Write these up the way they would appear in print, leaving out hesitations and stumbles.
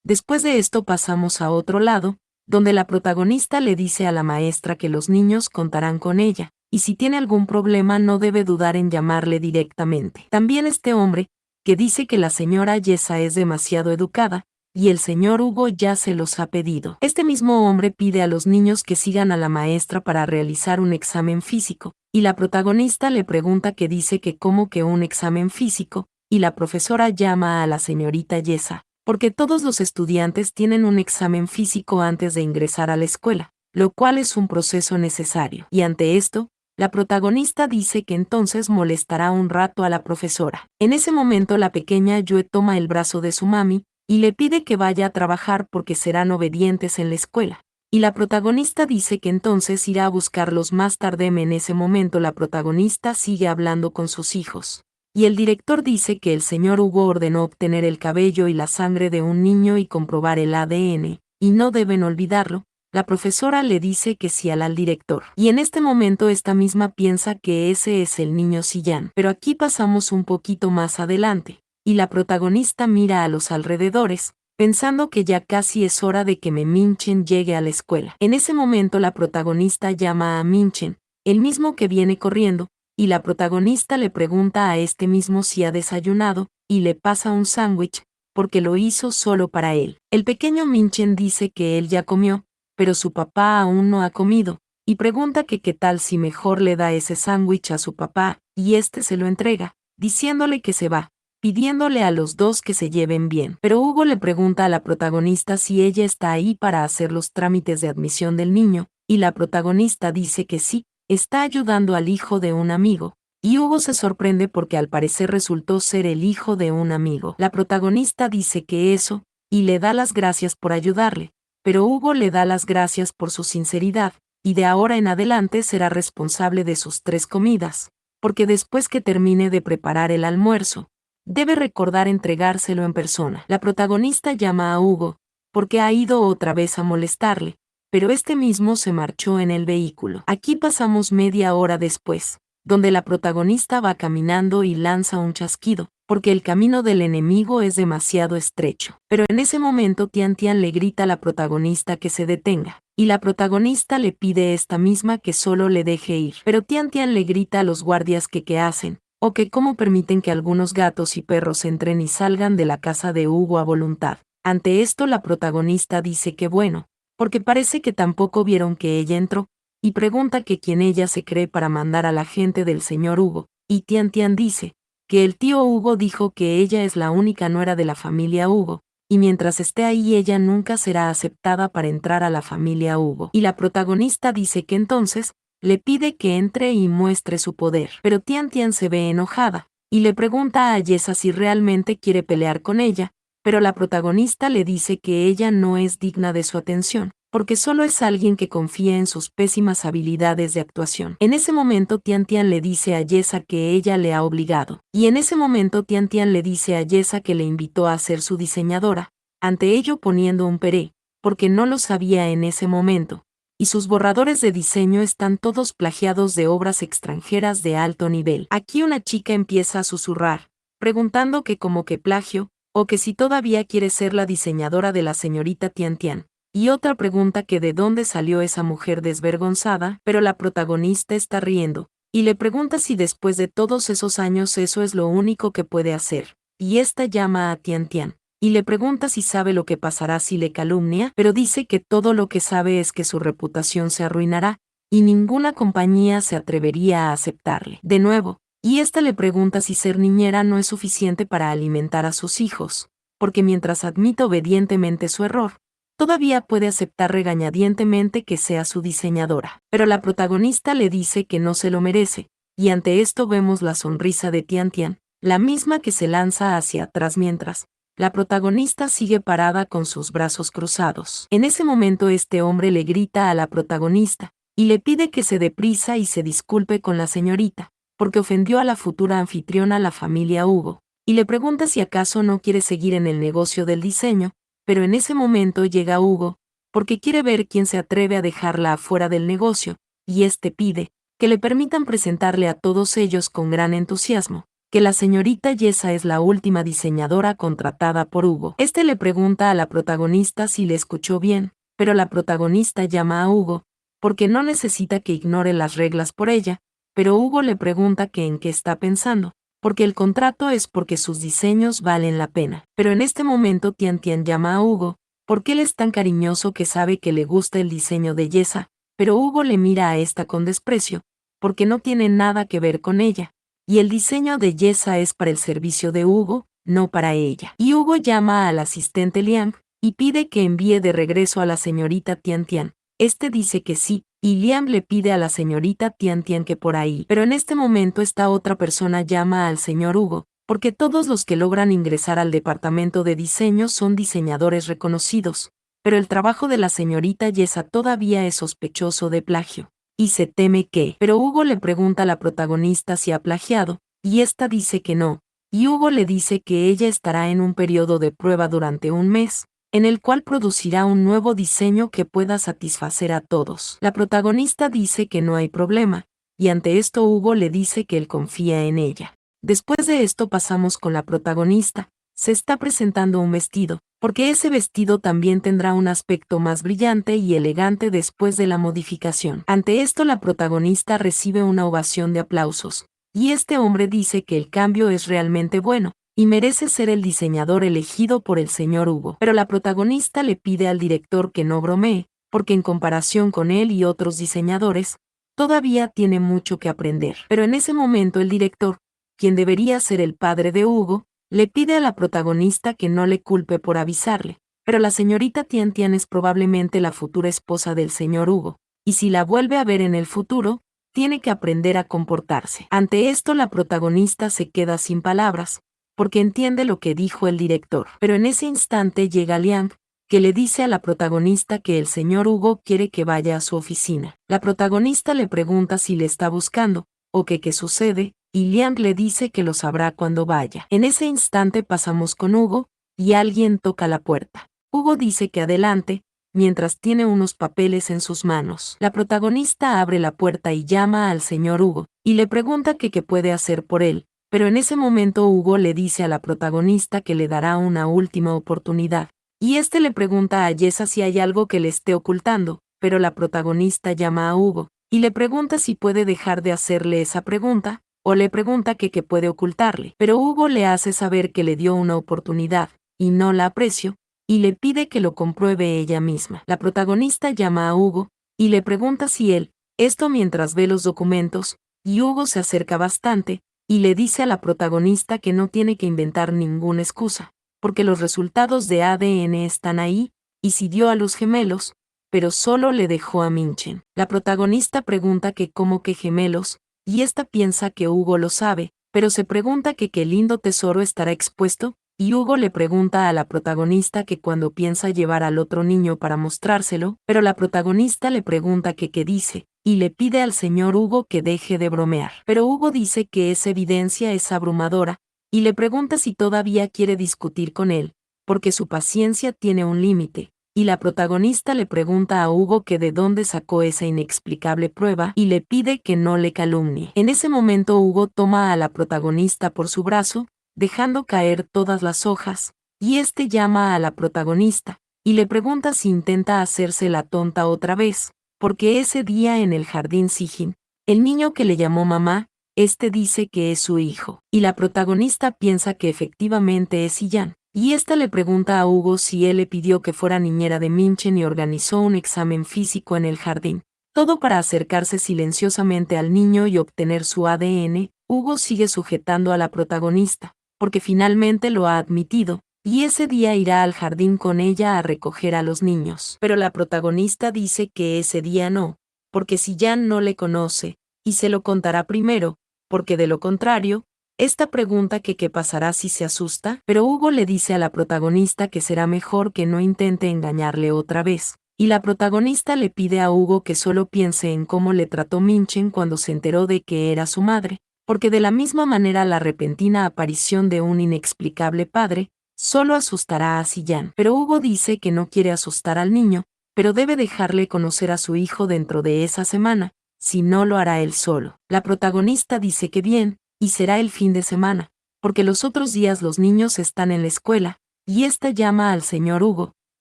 Después de esto pasamos a otro lado, donde la protagonista le dice a la maestra que los niños contarán con ella, y si tiene algún problema no debe dudar en llamarle directamente. También este hombre, que dice que la señora Yesa es demasiado educada, y el señor Hugo ya se los ha pedido. Este mismo hombre pide a los niños que sigan a la maestra para realizar un examen físico, y la protagonista le pregunta que dice que cómo que un examen físico, y la profesora llama a la señorita Yesa, porque todos los estudiantes tienen un examen físico antes de ingresar a la escuela, lo cual es un proceso necesario. Y ante esto, la protagonista dice que entonces molestará un rato a la profesora. En ese momento la pequeña Yue toma el brazo de su mami, y le pide que vaya a trabajar porque serán obedientes en la escuela. Y la protagonista dice que entonces irá a buscarlos más tarde. En ese momento la protagonista sigue hablando con sus hijos. Y el director dice que el señor Hugo ordenó obtener el cabello y la sangre de un niño y comprobar el ADN, y no deben olvidarlo. La profesora le dice que sí al director. Y en este momento esta misma piensa que ese es el niño Sillán. Pero aquí pasamos un poquito más adelante, y la protagonista mira a los alrededores, pensando que ya casi es hora de que Minchen llegue a la escuela. En ese momento la protagonista llama a Minchen, el mismo que viene corriendo, y la protagonista le pregunta a este mismo si ha desayunado, y le pasa un sándwich, porque lo hizo solo para él. El pequeño Minchen dice que él ya comió, pero su papá aún no ha comido, y pregunta que qué tal si mejor le da ese sándwich a su papá, y este se lo entrega, diciéndole que se va, pidiéndole a los dos que se lleven bien. Pero Hugo le pregunta a la protagonista si ella está ahí para hacer los trámites de admisión del niño, y la protagonista dice que sí, está ayudando al hijo de un amigo, y Hugo se sorprende porque al parecer resultó ser el hijo de un amigo. La protagonista dice que eso, y le da las gracias por ayudarle, pero Hugo le da las gracias por su sinceridad, y de ahora en adelante será responsable de sus 3 comidas, porque después que termine de preparar el almuerzo, debe recordar entregárselo en persona. La protagonista llama a Hugo, porque ha ido otra vez a molestarle, pero este mismo se marchó en el vehículo. Aquí pasamos media hora después, donde la protagonista va caminando y lanza un chasquido, porque el camino del enemigo es demasiado estrecho. Pero en ese momento Tian Tian le grita a la protagonista que se detenga, y la protagonista le pide esta misma que solo le deje ir. Pero Tian Tian le grita a los guardias que qué hacen, o que cómo permiten que algunos gatos y perros entren y salgan de la casa de Hugo a voluntad. Ante esto la protagonista dice que bueno, porque parece que tampoco vieron que ella entró, y pregunta que quién ella se cree para mandar a la gente del señor Hugo, y Tian Tian dice que el tío Hugo dijo que ella es la única nuera de la familia Hugo, y mientras esté ahí ella nunca será aceptada para entrar a la familia Hugo. Y la protagonista dice que entonces le pide que entre y muestre su poder. Pero Tian Tian se ve enojada, y le pregunta a Yesa si realmente quiere pelear con ella, pero la protagonista le dice que ella no es digna de su atención, porque solo es alguien que confía en sus pésimas habilidades de actuación. En ese momento Tian Tian le dice a Yesa que ella le ha obligado, y en ese momento Tian Tian le dice a Yesa que le invitó a ser su diseñadora, ante ello poniendo un peré, porque no lo sabía en ese momento, y sus borradores de diseño están todos plagiados de obras extranjeras de alto nivel. Aquí una chica empieza a susurrar, preguntando que como que plagio, o que si todavía quiere ser la diseñadora de la señorita Tian Tian. Y otra pregunta que de dónde salió esa mujer desvergonzada, pero la protagonista está riendo, y le pregunta si después de todos esos años eso es lo único que puede hacer. Y esta llama a Tian Tian, y le pregunta si sabe lo que pasará si le calumnia, pero dice que todo lo que sabe es que su reputación se arruinará, y ninguna compañía se atrevería a aceptarle. De nuevo, y esta le pregunta si ser niñera no es suficiente para alimentar a sus hijos, porque mientras admite obedientemente su error, todavía puede aceptar regañadientemente que sea su diseñadora. Pero la protagonista le dice que no se lo merece, y ante esto vemos la sonrisa de Tian Tian, la misma que se lanza hacia atrás mientras la protagonista sigue parada con sus brazos cruzados. En ese momento este hombre le grita a la protagonista, y le pide que se dé prisa y se disculpe con la señorita, porque ofendió a la futura anfitriona la familia Hugo, y le pregunta si acaso no quiere seguir en el negocio del diseño, pero en ese momento llega Hugo, porque quiere ver quién se atreve a dejarla afuera del negocio, y este pide que le permitan presentarle a todos ellos con gran entusiasmo, que la señorita Yesa es la última diseñadora contratada por Hugo. Este le pregunta a la protagonista si le escuchó bien, pero la protagonista llama a Hugo, porque no necesita que ignore las reglas por ella, pero Hugo le pregunta que en qué está pensando, porque el contrato es porque sus diseños valen la pena. Pero en este momento Tian Tian llama a Hugo, porque él es tan cariñoso que sabe que le gusta el diseño de Yesa, pero Hugo le mira a esta con desprecio, porque no tiene nada que ver con ella, y el diseño de Yesa es para el servicio de Hugo, no para ella. Y Hugo llama al asistente Liang, y pide que envíe de regreso a la señorita Tian Tian. Este dice que sí, y Liang le pide a la señorita Tian Tian que por ahí. Pero en este momento esta otra persona llama al señor Hugo, porque todos los que logran ingresar al departamento de diseño son diseñadores reconocidos, pero el trabajo de la señorita Yesa todavía es sospechoso de plagio, y se teme que. Pero Hugo le pregunta a la protagonista si ha plagiado, y esta dice que no, y Hugo le dice que ella estará en un periodo de prueba durante un mes, en el cual producirá un nuevo diseño que pueda satisfacer a todos. La protagonista dice que no hay problema, y ante esto Hugo le dice que él confía en ella. Después de esto pasamos con la protagonista. Se está presentando un vestido, porque ese vestido también tendrá un aspecto más brillante y elegante después de la modificación. Ante esto la protagonista recibe una ovación de aplausos, y este hombre dice que el cambio es realmente bueno, y merece ser el diseñador elegido por el señor Hugo. Pero la protagonista le pide al director que no bromee, porque en comparación con él y otros diseñadores, todavía tiene mucho que aprender. Pero en ese momento el director, quien debería ser el padre de Hugo, le pide a la protagonista que no le culpe por avisarle, pero la señorita Tian Tian es probablemente la futura esposa del señor Hugo, y si la vuelve a ver en el futuro, tiene que aprender a comportarse. Ante esto la protagonista se queda sin palabras, porque entiende lo que dijo el director. Pero en ese instante llega Liang, que le dice a la protagonista que el señor Hugo quiere que vaya a su oficina. La protagonista le pregunta si le está buscando, o que qué sucede, y Liang le dice que lo sabrá cuando vaya. En ese instante pasamos con Hugo, y alguien toca la puerta. Hugo dice que adelante, mientras tiene unos papeles en sus manos. La protagonista abre la puerta y llama al señor Hugo, y le pregunta que qué puede hacer por él, pero en ese momento Hugo le dice a la protagonista que le dará una última oportunidad, y este le pregunta a Yesa si hay algo que le esté ocultando, pero la protagonista llama a Hugo, y le pregunta si puede dejar de hacerle esa pregunta, o le pregunta que qué puede ocultarle, pero Hugo le hace saber que le dio una oportunidad, y no la aprecio, y le pide que lo compruebe ella misma. La protagonista llama a Hugo, y le pregunta si él, esto mientras ve los documentos, y Hugo se acerca bastante, y le dice a la protagonista que no tiene que inventar ninguna excusa, porque los resultados de ADN están ahí, y si dio a los gemelos, pero solo le dejó a Minchen. La protagonista pregunta que cómo que gemelos, y esta piensa que Hugo lo sabe, pero se pregunta que qué lindo tesoro estará expuesto, y Hugo le pregunta a la protagonista que cuando piensa llevar al otro niño para mostrárselo, pero la protagonista le pregunta que qué dice, y le pide al señor Hugo que deje de bromear. Pero Hugo dice que esa evidencia es abrumadora, y le pregunta si todavía quiere discutir con él, porque su paciencia tiene un límite, y la protagonista le pregunta a Hugo que de dónde sacó esa inexplicable prueba y le pide que no le calumnie. En ese momento Hugo toma a la protagonista por su brazo, dejando caer todas las hojas, y este llama a la protagonista, y le pregunta si intenta hacerse la tonta otra vez, porque ese día en el jardín Sijin, el niño que le llamó mamá, este dice que es su hijo, y la protagonista piensa que efectivamente es Siyan, y esta le pregunta a Hugo si él le pidió que fuera niñera de Minchen y organizó un examen físico en el jardín. Todo para acercarse silenciosamente al niño y obtener su ADN. Hugo sigue sujetando a la protagonista, porque finalmente lo ha admitido, y ese día irá al jardín con ella a recoger a los niños. Pero la protagonista dice que ese día no, porque si Jan no le conoce, y se lo contará primero, porque de lo contrario, esta pregunta que qué pasará si se asusta, pero Hugo le dice a la protagonista que será mejor que no intente engañarle otra vez. Y la protagonista le pide a Hugo que solo piense en cómo le trató Minchen cuando se enteró de que era su madre, porque de la misma manera la repentina aparición de un inexplicable padre solo asustará a Siyan. Pero Hugo dice que no quiere asustar al niño, pero debe dejarle conocer a su hijo dentro de esa semana, si no lo hará él solo. La protagonista dice que bien, y será el fin de semana, porque los otros días los niños están en la escuela, y ésta llama al señor Hugo,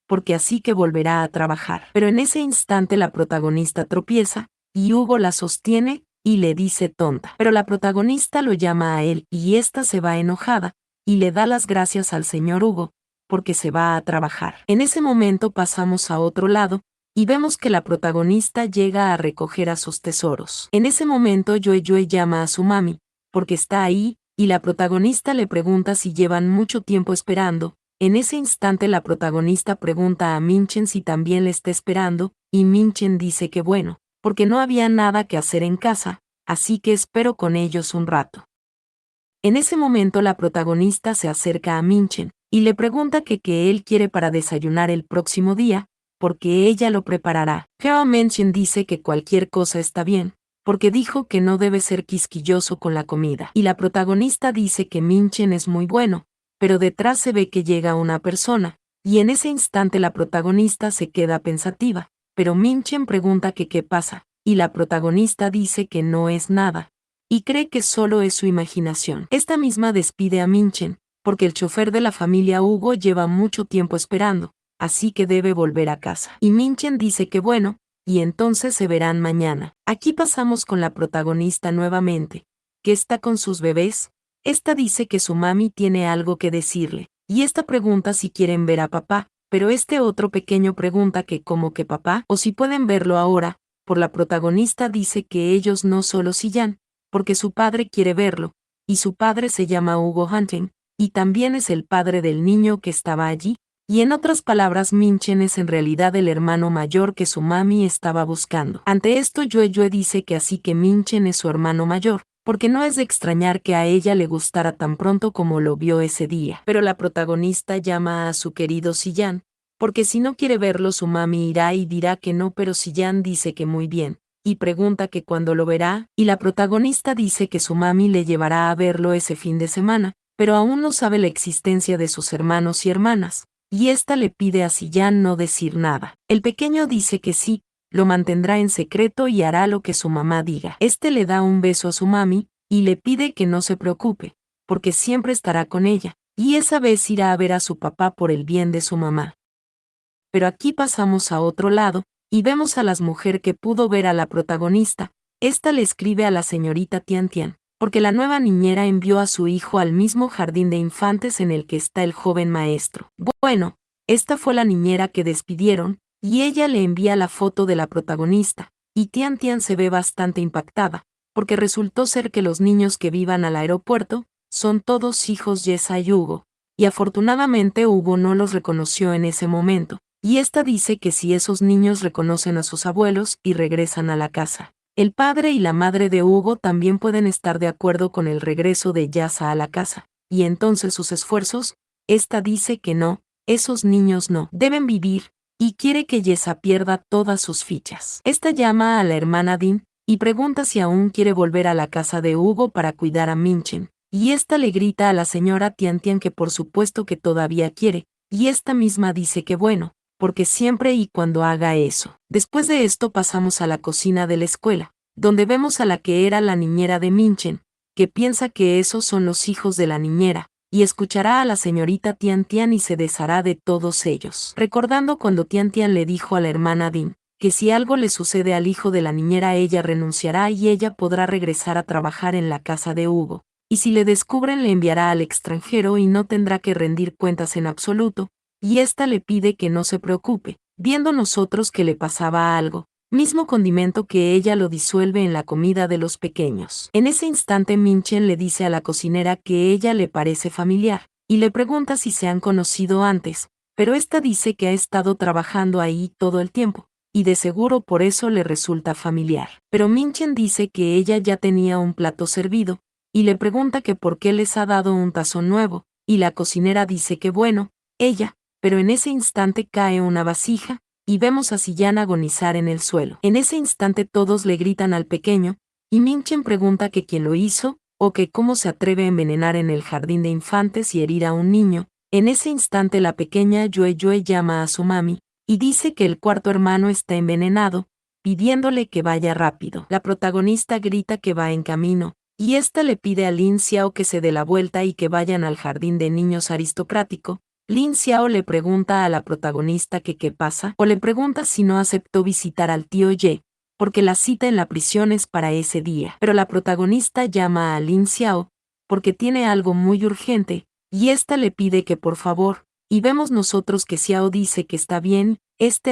porque así que volverá a trabajar. Pero en ese instante la protagonista tropieza, y Hugo la sostiene, y le dice tonta. Pero la protagonista lo llama a él, y ésta se va enojada, y le da las gracias al señor Hugo, porque se va a trabajar. En ese momento pasamos a otro lado, y vemos que la protagonista llega a recoger a sus tesoros. En ese momento Yue llama a su mami, porque está ahí, y la protagonista le pregunta si llevan mucho tiempo esperando. En ese instante la protagonista pregunta a Minchen si también le está esperando, y Minchen dice que bueno, porque no había nada que hacer en casa, así que espero con ellos un rato. En ese momento la protagonista se acerca a Minchen, y le pregunta que qué él quiere para desayunar el próximo día, porque ella lo preparará. Pero Minchen dice que cualquier cosa está bien, porque dijo que no debe ser quisquilloso con la comida. Y la protagonista dice que Minchen es muy bueno, pero detrás se ve que llega una persona, y en ese instante la protagonista se queda pensativa, pero Minchen pregunta que qué pasa, y la protagonista dice que no es nada, y cree que solo es su imaginación. Esta misma despide a Minchen, porque el chofer de la familia Hugo lleva mucho tiempo esperando, así que debe volver a casa. Y Minchen dice que bueno, y entonces se verán mañana. Aquí pasamos con la protagonista nuevamente, que está con sus bebés. Esta dice que su mami tiene algo que decirle, y esta pregunta si quieren ver a papá, pero este otro pequeño pregunta que como que papá, o si pueden verlo ahora, por la protagonista dice que ellos no solo sillan, porque su padre quiere verlo, y su padre se llama Hugo Hunting, y también es el padre del niño que estaba allí, y en otras palabras Minchen es en realidad el hermano mayor que su mami estaba buscando. Ante esto Yue dice que así que Minchen es su hermano mayor, porque no es de extrañar que a ella le gustara tan pronto como lo vio ese día. Pero la protagonista llama a su querido Sillan, porque si no quiere verlo su mami irá y dirá que no, pero Sillan dice que muy bien, y pregunta que cuándo lo verá, y la protagonista dice que su mami le llevará a verlo ese fin de semana, pero aún no sabe la existencia de sus hermanos y hermanas, y ésta le pide a Sillan no decir nada. El pequeño dice que sí, lo mantendrá en secreto y hará lo que su mamá diga. Este le da un beso a su mami, y le pide que no se preocupe, porque siempre estará con ella, y esa vez irá a ver a su papá por el bien de su mamá. Pero aquí pasamos a otro lado, y vemos a la mujer que pudo ver a la protagonista. Esta le escribe a la señorita Tian Tian, porque la nueva niñera envió a su hijo al mismo jardín de infantes en el que está el joven maestro. Bueno, esta fue la niñera que despidieron, y ella le envía la foto de la protagonista, y Tian Tian se ve bastante impactada, porque resultó ser que los niños que vivan al aeropuerto son todos hijos Yesa y Hugo, y afortunadamente Hugo no los reconoció en ese momento, y esta dice que si esos niños reconocen a sus abuelos y regresan a la casa, el padre y la madre de Hugo también pueden estar de acuerdo con el regreso de Yasa a la casa, y entonces sus esfuerzos, esta dice que no, esos niños no deben vivir, y quiere que Yesa pierda todas sus fichas. Esta llama a la hermana Din, y pregunta si aún quiere volver a la casa de Hugo para cuidar a Minchen, y esta le grita a la señora Tian Tian que por supuesto que todavía quiere, y esta misma dice que bueno, porque siempre y cuando haga eso. Después de esto pasamos a la cocina de la escuela, donde vemos a la que era la niñera de Minchen, que piensa que esos son los hijos de la niñera, y escuchará a la señorita Tian Tian y se deshará de todos ellos. Recordando cuando Tian Tian le dijo a la hermana Din, que si algo le sucede al hijo de la niñera ella renunciará y ella podrá regresar a trabajar en la casa de Hugo, y si le descubren le enviará al extranjero y no tendrá que rendir cuentas en absoluto, y ésta le pide que no se preocupe, viendo nosotros que le pasaba algo, mismo condimento que ella lo disuelve en la comida de los pequeños. En ese instante Minchen le dice a la cocinera que ella le parece familiar, y le pregunta si se han conocido antes, pero esta dice que ha estado trabajando ahí todo el tiempo, y de seguro por eso le resulta familiar. Pero Minchen dice que ella ya tenía un plato servido, y le pregunta que por qué les ha dado un tazón nuevo, y la cocinera dice que bueno, ella, pero en ese instante cae una vasija, y vemos a Sillan agonizar en el suelo. En ese instante todos le gritan al pequeño, y Minchen pregunta que quién lo hizo, o que cómo se atreve a envenenar en el jardín de infantes y herir a un niño. En ese instante la pequeña Yue llama a su mami, y dice que el cuarto hermano está envenenado, pidiéndole que vaya rápido. La protagonista grita que va en camino, y ésta le pide a Lin Xiao que se dé la vuelta y que vayan al jardín de niños aristocrático. Lin Xiao le pregunta a la protagonista que qué pasa, o le pregunta si no aceptó visitar al tío Ye, porque la cita en la prisión es para ese día. Pero la protagonista llama a Lin Xiao, porque tiene algo muy urgente, y ésta le pide que por favor, y vemos nosotros que Xiao dice que está bien,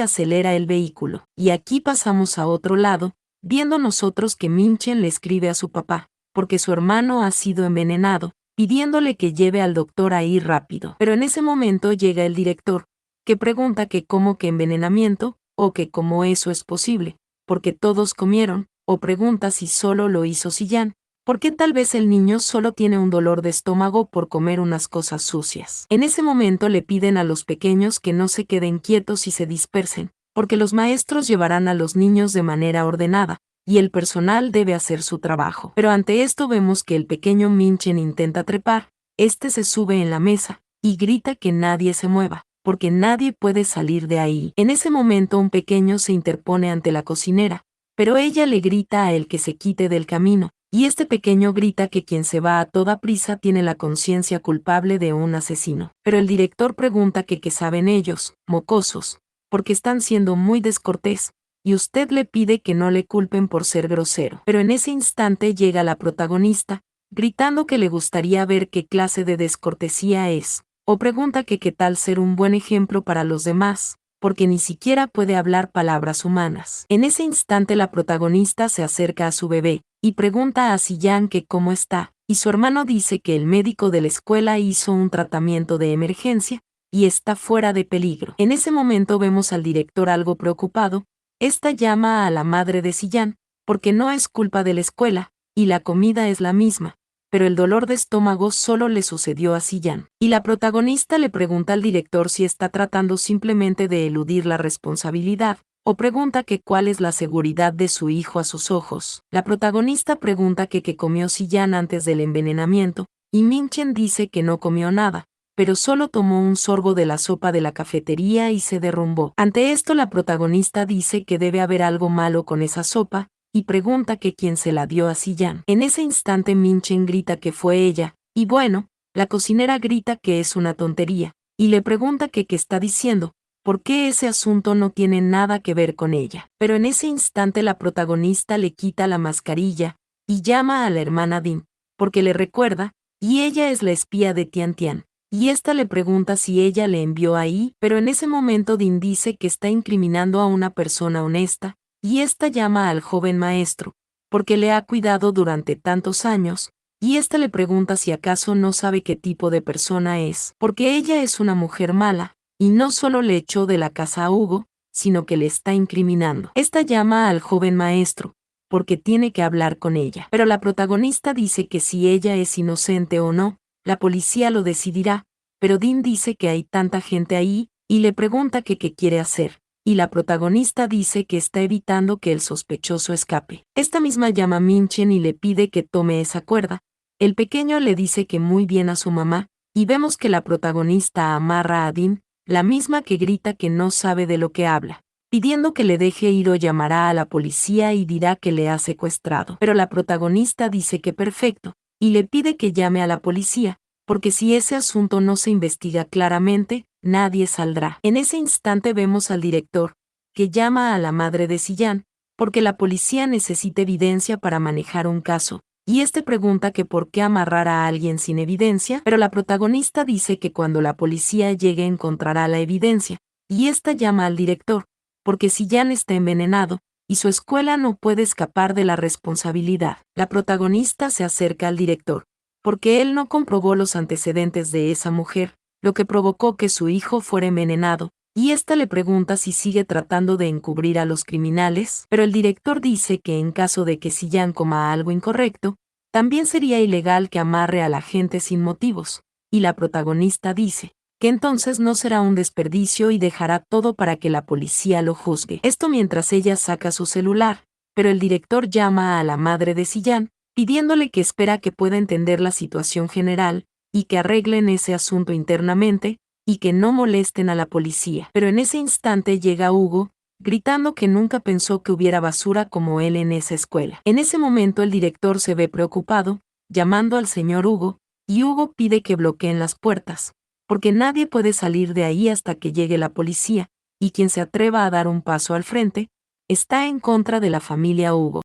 acelera el vehículo. Y aquí pasamos a otro lado, viendo nosotros que Min Chen le escribe a su papá, porque su hermano ha sido envenenado, pidiéndole que lleve al doctor ahí rápido. Pero en ese momento llega el director, que pregunta que cómo que envenenamiento, o que cómo eso es posible, porque todos comieron, o pregunta si solo lo hizo Ziyan, porque tal vez el niño solo tiene un dolor de estómago por comer unas cosas sucias. En ese momento le piden a los pequeños que no se queden quietos y se dispersen, porque los maestros llevarán a los niños de manera ordenada, y el personal debe hacer su trabajo. Pero ante esto vemos que el pequeño Min Chen intenta trepar, se sube en la mesa, y grita que nadie se mueva, porque nadie puede salir de ahí. En ese momento un pequeño se interpone ante la cocinera, pero ella le grita a él que se quite del camino, y este pequeño grita que quien se va a toda prisa tiene la conciencia culpable de un asesino. Pero el director pregunta que qué saben ellos, mocosos, porque están siendo muy descortés, y usted le pide que no le culpen por ser grosero. Pero en ese instante llega la protagonista, gritando que le gustaría ver qué clase de descortesía es, o pregunta que qué tal ser un buen ejemplo para los demás, porque ni siquiera puede hablar palabras humanas. En ese instante la protagonista se acerca a su bebé, y pregunta a Ziyan que cómo está, y su hermano dice que el médico de la escuela hizo un tratamiento de emergencia, y está fuera de peligro. En ese momento vemos al director algo preocupado. Esta llama a la madre de Ziyan, porque no es culpa de la escuela, y la comida es la misma, pero el dolor de estómago solo le sucedió a Ziyan. Y la protagonista le pregunta al director si está tratando simplemente de eludir la responsabilidad, o pregunta que cuál es la seguridad de su hijo a sus ojos. La protagonista pregunta que qué comió Ziyan antes del envenenamiento, y Min Chen dice que no comió nada, pero solo tomó un sorbo de la sopa de la cafetería y se derrumbó. Ante esto la protagonista dice que debe haber algo malo con esa sopa, y pregunta que quién se la dio a Ziyan. En ese instante Min Chen grita que fue ella, y bueno, la cocinera grita que es una tontería, y le pregunta que qué está diciendo, por qué ese asunto no tiene nada que ver con ella. Pero en ese instante la protagonista le quita la mascarilla, y llama a la hermana Din, porque le recuerda, y ella es la espía de Tian Tian. Y ésta le pregunta si ella le envió ahí, pero en ese momento Din dice que está incriminando a una persona honesta, y ésta llama al joven maestro, porque le ha cuidado durante tantos años, y ésta le pregunta si acaso no sabe qué tipo de persona es, porque ella es una mujer mala, y no solo le echó de la casa a Hugo, sino que le está incriminando. Esta llama al joven maestro, porque tiene que hablar con ella. Pero la protagonista dice que si ella es inocente o no, la policía lo decidirá, pero Din dice que hay tanta gente ahí, y le pregunta que qué quiere hacer, y la protagonista dice que está evitando que el sospechoso escape. Esta misma llama a Min Chen y le pide que tome esa cuerda. El pequeño le dice que muy bien a su mamá, y vemos que la protagonista amarra a Din, la misma que grita que no sabe de lo que habla, pidiendo que le deje ir o llamará a la policía y dirá que le ha secuestrado. Pero la protagonista dice que perfecto, y le pide que llame a la policía, porque si ese asunto no se investiga claramente, nadie saldrá. En ese instante vemos al director, que llama a la madre de Ziyan, porque la policía necesita evidencia para manejar un caso, y pregunta que por qué amarrar a alguien sin evidencia, pero la protagonista dice que cuando la policía llegue encontrará la evidencia, y esta llama al director, porque Ziyan está envenenado, y su escuela no puede escapar de la responsabilidad. La protagonista se acerca al director, porque él no comprobó los antecedentes de esa mujer, lo que provocó que su hijo fuera envenenado, y ésta le pregunta si sigue tratando de encubrir a los criminales, pero el director dice que en caso de que Ziyan coma algo incorrecto, también sería ilegal que amarre a la gente sin motivos, y la protagonista dice que entonces no será un desperdicio y dejará todo para que la policía lo juzgue. Esto mientras ella saca su celular, pero el director llama a la madre de Ziyan, pidiéndole que espera que pueda entender la situación general, y que arreglen ese asunto internamente, y que no molesten a la policía. Pero en ese instante llega Hugo, gritando que nunca pensó que hubiera basura como él en esa escuela. En ese momento el director se ve preocupado, llamando al señor Hugo, y Hugo pide que bloqueen las puertas, porque nadie puede salir de ahí hasta que llegue la policía, y quien se atreva a dar un paso al frente, está en contra de la familia Hugo.